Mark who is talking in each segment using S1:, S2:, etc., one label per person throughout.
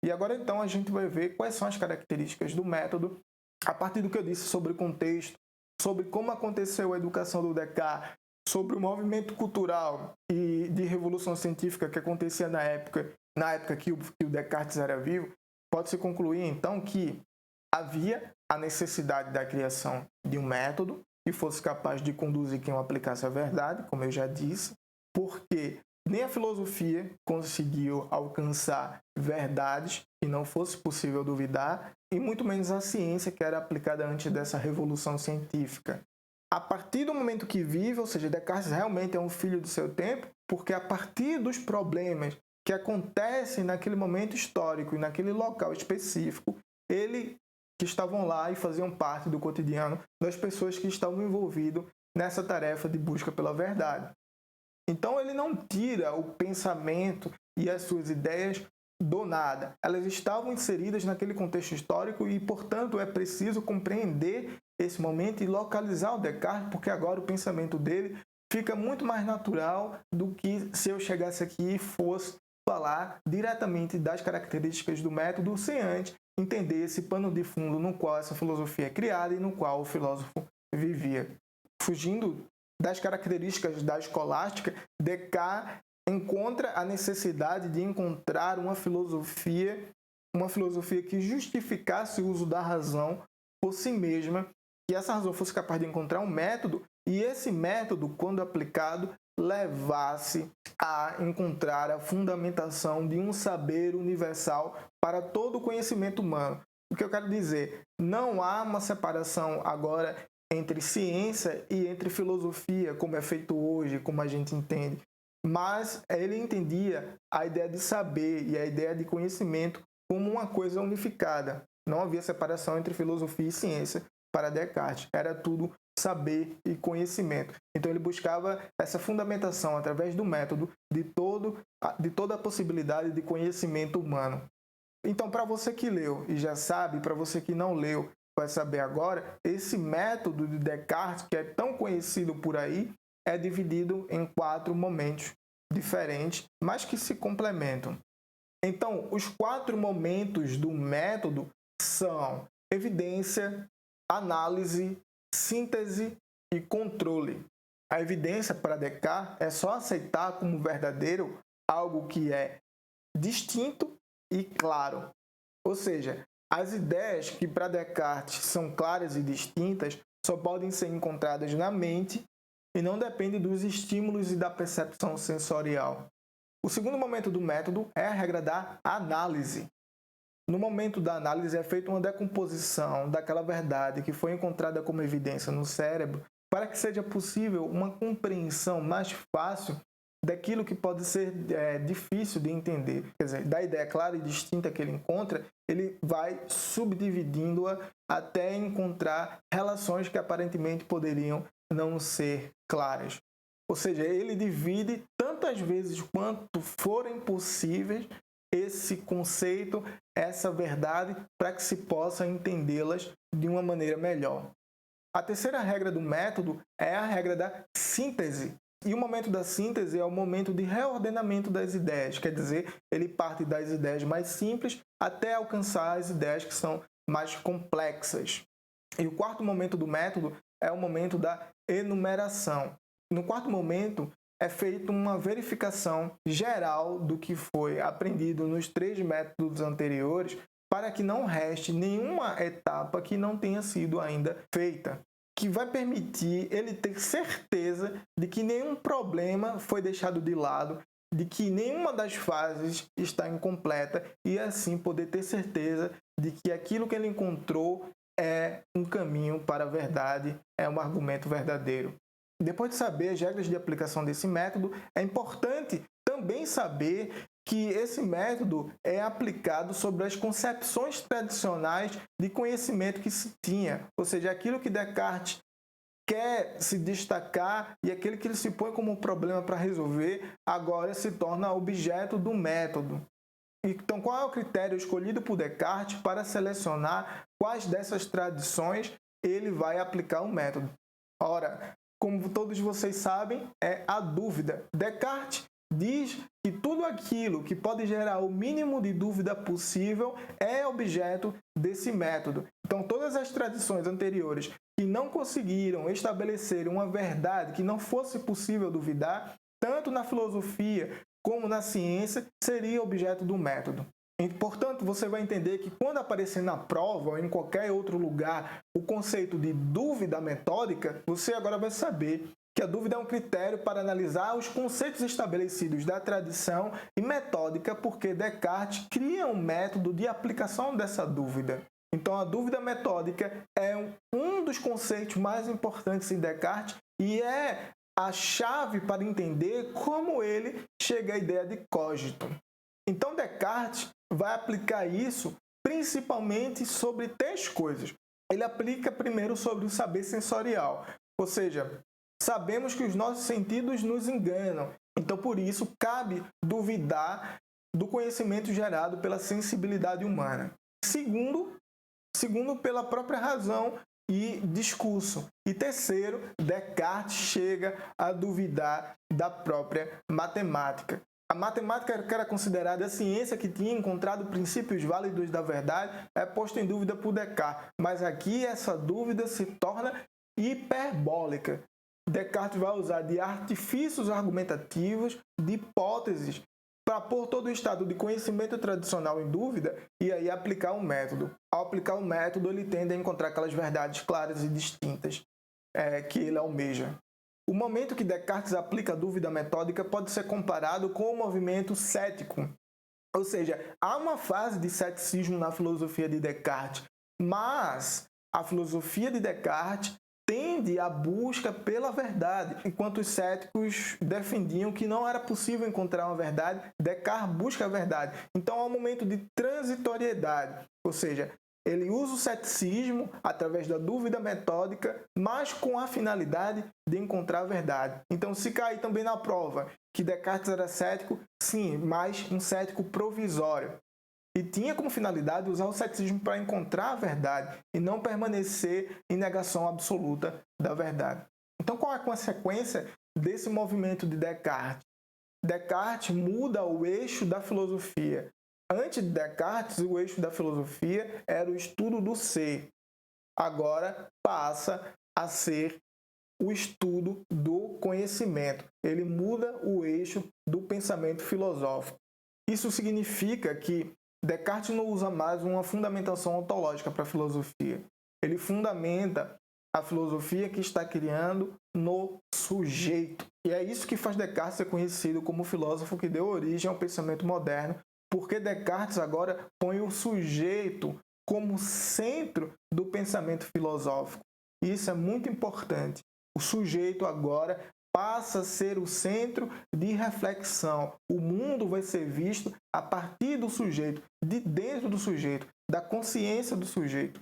S1: E agora então a gente vai ver quais são as características do método, a partir do que eu disse sobre o contexto, sobre como aconteceu a educação do Descartes, sobre o movimento cultural e de revolução científica que acontecia na época que o Descartes era vivo. Pode-se concluir então que havia a necessidade da criação de um método que fosse capaz de conduzir quem o aplicasse à verdade, como eu já disse, porque nem a filosofia conseguiu alcançar verdades que não fosse possível duvidar, e muito menos a ciência que era aplicada antes dessa revolução científica. A partir do momento que vive, ou seja, Descartes realmente é um filho do seu tempo, porque a partir dos problemas que acontecem naquele momento histórico e naquele local específico, ele que estavam lá e faziam parte do cotidiano das pessoas que estavam envolvidas nessa tarefa de busca pela verdade. Então ele não tira o pensamento e as suas ideias do nada. Elas estavam inseridas naquele contexto histórico e, portanto, é preciso compreender esse momento e localizar o Descartes, porque agora o pensamento dele fica muito mais natural do que se eu chegasse aqui e fosse falar diretamente das características do método sem antes entender esse pano de fundo no qual essa filosofia é criada e no qual o filósofo vivia. Fugindo das características da escolástica, Descartes encontra a necessidade de encontrar uma filosofia que justificasse o uso da razão por si mesma, que essa razão fosse capaz de encontrar um método e esse método, quando aplicado, levasse a encontrar a fundamentação de um saber universal para todo o conhecimento humano. O que eu quero dizer, não há uma separação agora entre ciência e entre filosofia, como é feito hoje, como a gente entende. Mas ele entendia a ideia de saber e a ideia de conhecimento como uma coisa unificada. Não havia separação entre filosofia e ciência para Descartes. Era tudo saber e conhecimento. Então ele buscava essa fundamentação através do método de toda a possibilidade de conhecimento humano. Então, para você que leu e já sabe, para você que não leu, vai saber agora, esse método de Descartes, que é tão conhecido por aí, é dividido em 4 momentos diferentes, mas que se complementam. Então, os 4 momentos do método são evidência, análise, síntese e controle. A evidência para Descartes é só aceitar como verdadeiro algo que é distinto e claro. Ou seja, as ideias que para Descartes são claras e distintas só podem ser encontradas na mente e não dependem dos estímulos e da percepção sensorial. O segundo momento do método é a regra da análise. No momento da análise é feita uma decomposição daquela verdade que foi encontrada como evidência no cérebro para que seja possível uma compreensão mais fácil daquilo que pode ser difícil de entender. Quer dizer, da ideia clara e distinta que ele encontra, ele vai subdividindo-a até encontrar relações que aparentemente poderiam não ser claras. Ou seja, ele divide tantas vezes quanto forem possíveis esse conceito, essa verdade, para que se possa entendê-las de uma maneira melhor. A terceira regra do método é a regra da síntese. E o momento da síntese é o momento de reordenamento das ideias, quer dizer, ele parte das ideias mais simples até alcançar as ideias que são mais complexas. E o quarto momento do método é o momento da enumeração. No quarto momento, é feita uma verificação geral do que foi aprendido nos 3 métodos anteriores para que não reste nenhuma etapa que não tenha sido ainda feita, que vai permitir ele ter certeza de que nenhum problema foi deixado de lado, de que nenhuma das fases está incompleta e assim poder ter certeza de que aquilo que ele encontrou é um caminho para a verdade, é um argumento verdadeiro. Depois de saber as regras de aplicação desse método, é importante também saber que esse método é aplicado sobre as concepções tradicionais de conhecimento que se tinha, ou seja, aquilo que Descartes quer se destacar e aquele que ele se põe como um problema para resolver, agora se torna objeto do método. Então, qual é o critério escolhido por Descartes para selecionar quais dessas tradições ele vai aplicar o método? Ora, como todos vocês sabem, é a dúvida. Descartes diz que tudo aquilo que pode gerar o mínimo de dúvida possível é objeto desse método. Então, todas as tradições anteriores que não conseguiram estabelecer uma verdade que não fosse possível duvidar, tanto na filosofia como na ciência, seria objeto do método. E, portanto, você vai entender que quando aparecer na prova ou em qualquer outro lugar o conceito de dúvida metódica, você agora vai saber que a dúvida é um critério para analisar os conceitos estabelecidos da tradição e metódica, porque Descartes cria um método de aplicação dessa dúvida. Então, a dúvida metódica é um dos conceitos mais importantes em Descartes e é a chave para entender como ele chega à ideia de cogito. Então, Descartes vai aplicar isso principalmente sobre 3 coisas. Ele aplica primeiro sobre o saber sensorial, ou seja, sabemos que os nossos sentidos nos enganam, então por isso cabe duvidar do conhecimento gerado pela sensibilidade humana. Segundo, pela própria razão e discurso. E terceiro, Descartes chega a duvidar da própria matemática. A matemática, que era considerada a ciência que tinha encontrado princípios válidos da verdade, é posta em dúvida por Descartes. Mas aqui essa dúvida se torna hiperbólica. Descartes vai usar de artifícios argumentativos, de hipóteses, para pôr todo o estado de conhecimento tradicional em dúvida e aí aplicar o método. Ao aplicar o método, ele tende a encontrar aquelas verdades claras e distintas que ele almeja. O momento que Descartes aplica a dúvida metódica pode ser comparado com o movimento cético. Ou seja, há uma fase de ceticismo na filosofia de Descartes, mas a filosofia de Descartes tende à busca pela verdade, enquanto os céticos defendiam que não era possível encontrar uma verdade, Descartes busca a verdade. Então há um momento de transitoriedade, ou seja, ele usa o ceticismo através da dúvida metódica, mas com a finalidade de encontrar a verdade. Então, se cair também na prova que Descartes era cético, sim, mas um cético provisório. E tinha como finalidade usar o ceticismo para encontrar a verdade e não permanecer em negação absoluta da verdade. Então, qual é a consequência desse movimento de Descartes? Descartes muda o eixo da filosofia. Antes de Descartes, o eixo da filosofia era o estudo do ser. Agora passa a ser o estudo do conhecimento. Ele muda o eixo do pensamento filosófico. Isso significa que Descartes não usa mais uma fundamentação ontológica para a filosofia. Ele fundamenta a filosofia que está criando no sujeito. E é isso que faz Descartes ser conhecido como o filósofo que deu origem ao pensamento moderno, porque Descartes agora põe o sujeito como centro do pensamento filosófico. E isso é muito importante. O sujeito agora passa a ser o centro de reflexão. O mundo vai ser visto a partir do sujeito, de dentro do sujeito, da consciência do sujeito.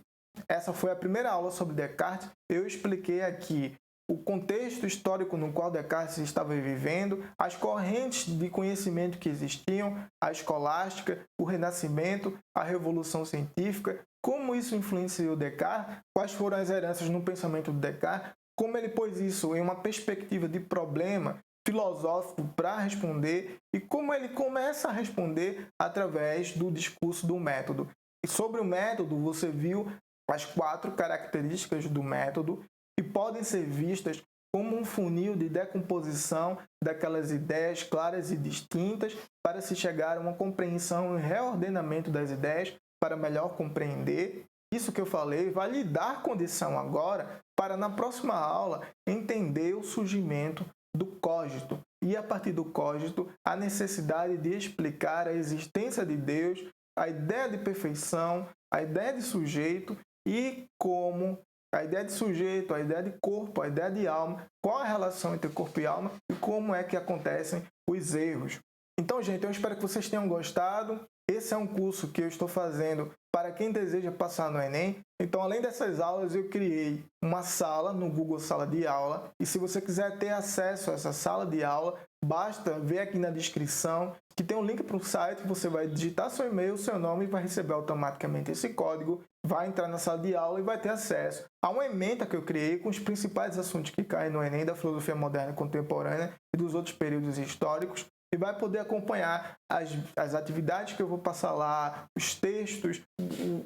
S1: Essa foi a primeira aula sobre Descartes. Eu expliquei aqui o contexto histórico no qual Descartes estava vivendo, as correntes de conhecimento que existiam, a escolástica, o Renascimento, a Revolução Científica, como isso influenciou Descartes, quais foram as heranças no pensamento de Descartes, como ele pôs isso em uma perspectiva de problema filosófico para responder e como ele começa a responder através do discurso do método. E sobre o método, você viu as 4 características do método que podem ser vistas como um funil de decomposição daquelas ideias claras e distintas para se chegar a uma compreensão e reordenamento das ideias para melhor compreender. Isso que eu falei vai lhe dar condição agora para, na próxima aula, entender o surgimento do cogito e, a partir do cogito, a necessidade de explicar a existência de Deus, a ideia de perfeição, a ideia de sujeito e como a ideia de sujeito, a ideia de corpo, a ideia de alma, qual a relação entre corpo e alma e como é que acontecem os erros. Então, gente, eu espero que vocês tenham gostado. Esse é um curso que eu estou fazendo para quem deseja passar no Enem. Então, além dessas aulas, eu criei uma sala no Google Sala de Aula. E se você quiser ter acesso a essa sala de aula, basta ver aqui na descrição que tem um link para o site. Você vai digitar seu e-mail, seu nome e vai receber automaticamente esse código. Vai entrar na sala de aula e vai ter acesso a uma ementa que eu criei com os principais assuntos que caem no Enem da filosofia moderna e contemporânea e dos outros períodos históricos. e vai poder acompanhar as atividades que eu vou passar lá, os textos,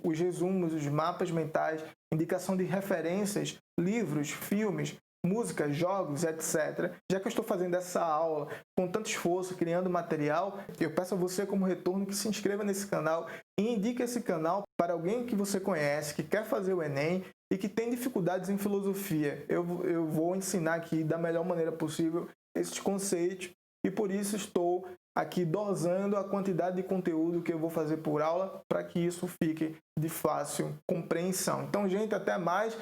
S1: os resumos, os mapas mentais, indicação de referências, livros, filmes, músicas, jogos, etc. Já que eu estou fazendo essa aula com tanto esforço, criando material, eu peço a você como retorno que se inscreva nesse canal e indique esse canal para alguém que você conhece, que quer fazer o Enem e que tem dificuldades em filosofia. Eu vou ensinar aqui da melhor maneira possível esses conceitos e por isso estou aqui dosando a quantidade de conteúdo que eu vou fazer por aula para que isso fique de fácil compreensão. Então, gente, até mais.